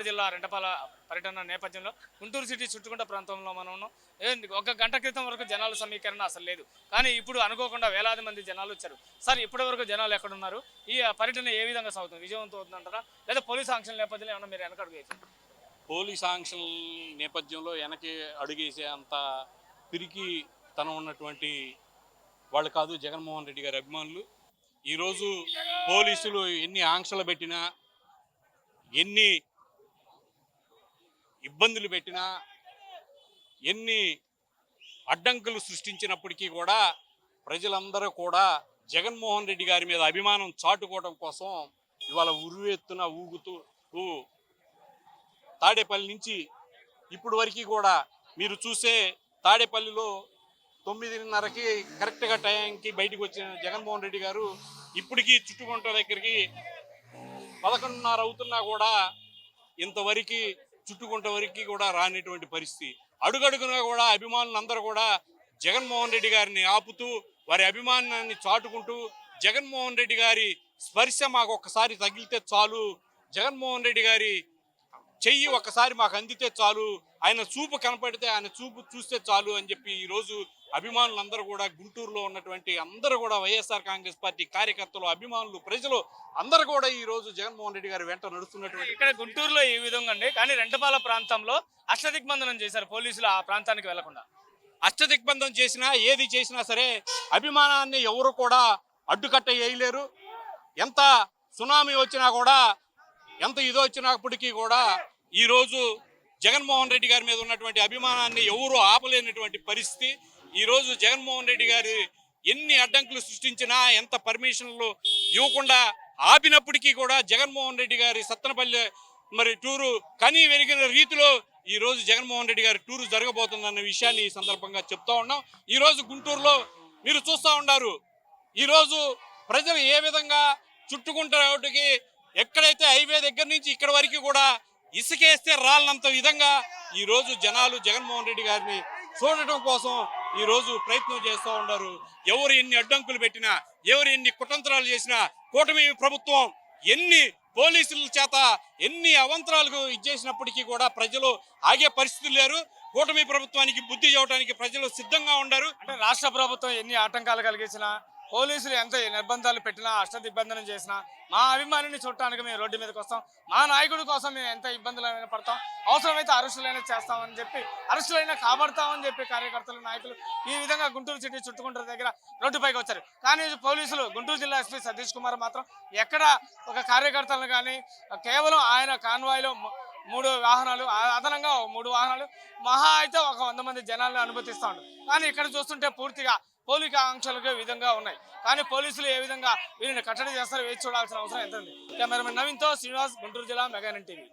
ఉమ్మడి జిల్లా రెంటపాల పర్యటన నేపథ్యంలో గుంటూరు సిటీ చుట్టుకుంట ప్రాంతంలో మనం ఉన్నాం. ఒక గంట క్రితం వరకు జనాల సమీకరణ అసలు లేదు, కానీ ఇప్పుడు అనుకోకుండా వేలాది మంది జనాలు వచ్చారు. సార్, ఇప్పటి వరకు జనాలు ఎక్కడున్నారు? ఈ పర్యటన ఏ విధంగా సాగుతుంది? విజయవంతం అవుతుందంటారా, లేదా పోలీస్ ఆంక్షల నేపథ్యంలో ఏమన్నా మీరు వెనకడుగు వేసారు? పోలీస్ ఆంక్షల నేపథ్యంలో వెనక్కి అడుగేసే అంత పిరికి తనం ఉన్నటువంటి వాళ్ళు కాదు జగన్మోహన్ రెడ్డి గారి అభిమానులు. ఈరోజు పోలీసులు ఎన్ని ఆంక్షలు పెట్టినా, ఎన్ని ఇబ్బందులు పెట్టినా, ఎన్ని అడ్డంకులు సృష్టించినప్పటికీ కూడా ప్రజలందరూ కూడా జగన్మోహన్ రెడ్డి గారి మీద అభిమానం చాటుకోవడం కోసం ఇవాళ ఉరువెత్తున ఊగుతూ తాడేపల్లి నుంచి ఇప్పుడు వరకు కూడా మీరు చూసే తాడేపల్లిలో 9:30కి కరెక్ట్గా టైంకి బయటకు వచ్చిన జగన్మోహన్ రెడ్డి గారు ఇప్పటికీ చుట్టుకుంట దగ్గరికి 11:30 అవుతున్నా కూడా ఇంతవరకు చుట్టుకుంట వరకు కూడా రానిటువంటి పరిస్థితి. అడుగడుగునా కూడా అభిమానులందరూ కూడా జగన్మోహన్ రెడ్డి గారిని ఆపుతూ వారి అభిమానాన్ని చాటుకుంటూ, జగన్మోహన్ రెడ్డి గారి స్పర్శ మాకు ఒక్కసారి తగిలితే చాలు, జగన్మోహన్ రెడ్డి గారి చెయ్యి ఒక్కసారి మాకు అందితే చాలు, ఆయన చూపు కనపడితే ఆయన చూపు చూస్తే చాలు అని చెప్పి ఈరోజు అభిమానులందరూ కూడా గుంటూరులో ఉన్నటువంటి అందరూ కూడా వైఎస్ఆర్ కాంగ్రెస్ పార్టీ కార్యకర్తలు, అభిమానులు, ప్రజలు అందరూ కూడా ఈ రోజు జగన్మోహన్ రెడ్డి గారి వెంట నడుస్తున్నటువంటి. ఇక్కడ గుంటూరులో ఈ విధంగా అండి, కానీ రెంటపాల ప్రాంతంలో అష్టదిగ్బంధనం చేశారు పోలీసులు ఆ ప్రాంతానికి వెళ్లకుండా. అష్టదిగ్బంధం చేసినా ఏది చేసినా సరే అభిమానాన్ని ఎవరు కూడా అడ్డుకట్ట వేయలేరు. ఎంత సునామీ వచ్చినా కూడా, ఎంత ఇదో వచ్చినప్పటికీ కూడా ఈరోజు జగన్మోహన్ రెడ్డి గారి మీద ఉన్నటువంటి అభిమానాన్ని ఎవరు ఆపలేనటువంటి పరిస్థితి. ఈరోజు జగన్మోహన్ రెడ్డి గారి ఎన్ని అడ్డంకులు సృష్టించినా, ఎంత పర్మిషన్లు ఇవ్వకుండా ఆపినప్పటికీ కూడా జగన్మోహన్ రెడ్డి గారి సత్తెనపల్లి టూరు కనీ వెలిగిన రీతిలో ఈరోజు జగన్మోహన్ రెడ్డి గారి టూరు జరగబోతుందన్న విషయాన్ని ఈ సందర్భంగా చెప్తా ఉన్నాం. ఈరోజు గుంటూరులో మీరు చూస్తూ ఉన్నారు, ఈరోజు ప్రజలు ఏ విధంగా చుట్టుకుంటాకి ఎక్కడైతే హైవే దగ్గర నుంచి ఇక్కడ వరకు కూడా ఇసుకేస్తే రాళ్ళంత విధంగా ఈరోజు జనాలు జగన్మోహన్ రెడ్డి గారిని చూడటం కోసం ఈరోజు ప్రయత్నం చేస్తూ ఉన్నారు. ఎవరు ఎన్ని అడ్డంకులు పెట్టినా, ఎవరు ఎన్ని కుతంత్రాలు చేసినా, కూటమి ప్రభుత్వం ఎన్ని పోలీసుల చేత ఎన్ని అవంతరాలకు ఇచ్చేసినప్పటికీ కూడా ప్రజలు ఆగే పరిస్థితులు లేరు. కూటమి ప్రభుత్వానికి బుద్ధి చెప్పడానికి ప్రజలు సిద్ధంగా ఉన్నారు. అంటే రాష్ట్ర ప్రభుత్వం ఎన్ని ఆటంకాలు కలిగించినా, పోలీసులు ఎంత నిర్బంధాలు పెట్టినా, అష్టదిగ్బంధనం చేసినా, మా అభిమానిని చూడటానికి మేము రోడ్డు మీదకి వస్తాం, మా నాయకుడి కోసం మేము ఎంత ఇబ్బందులైనా పడతాం, అవసరమైతే అరెస్టులైనా చేస్తామని చెప్పి, అరెస్టులైనా కాపాడుతామని చెప్పి కార్యకర్తలు, నాయకులు ఈ విధంగా గుంటూరు సిటీ చుట్టుకుంటారు దగ్గర రోడ్డుపైకి వచ్చారు. కానీ పోలీసులు, గుంటూరు జిల్లా ఎస్పీ సతీష్ కుమార్ మాత్రం ఎక్కడ ఒక కార్యకర్తలను కానీ, కేవలం ఆయన కాన్వాయ్లో 3 వాహనాలు, అదనంగా 3 వాహనాలు, మహా అయితే ఒక 100 మంది జనాలను అనుమతిస్తూ ఉంటారు. కానీ ఇక్కడ చూస్తుంటే పూర్తిగా పోలీసు ఆంక్షలకు విధంగా ఉన్నాయి. కానీ పోలీసులు ఏ విధంగా వీరిని కట్టడి చేస్తారో వేచి చూడాల్సిన అవసరం ఎంత ఉంది. కెమెరామెన్ నవీన్తో శ్రీనివాస్, గుంటూరు జిల్లా మెగా NN టీవీ.